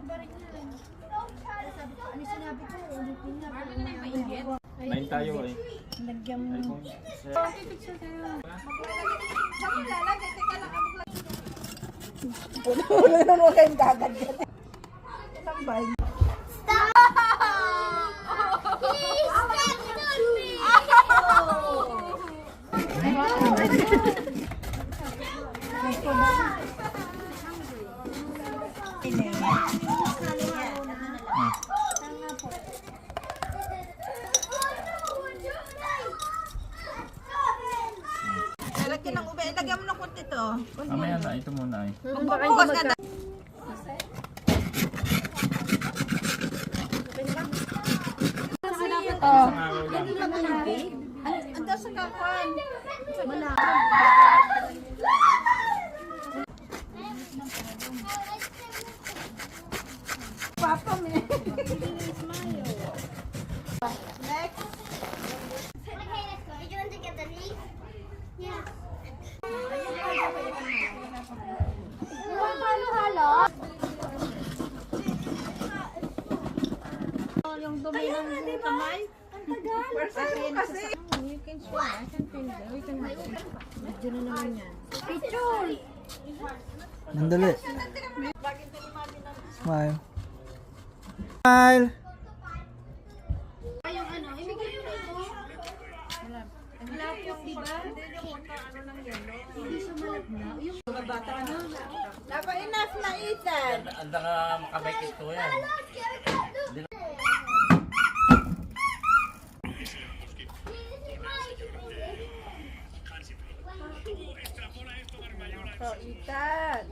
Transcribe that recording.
Ano sinabi ko? Ulitin niya. Main tayo eh. Lagyan mo. Wala na mo kayong gaganyan. Tambay. Lalagyan ng ube. Lagyan mo ng kunti to. Mamaya na, ito muna eh. Magbubukas ka. Ando sa kakuan. Wala. Papa me. Next. Did you want to get the leaf? Yeah. Halo-halo. Yung dumi ng kamay. Ang tagal. Kasi. You can show. I can feel it. We can make it. Medyo na naman yan. Picture! Nandali. Smile. Smile. Ay, yung ano, ibigay mo ito. Malap yung, di ba? Hindi siya malagna. Yung mga bata, ano? Napa enough na Ethan. Anda ka makabike ito yan. So, Ethan.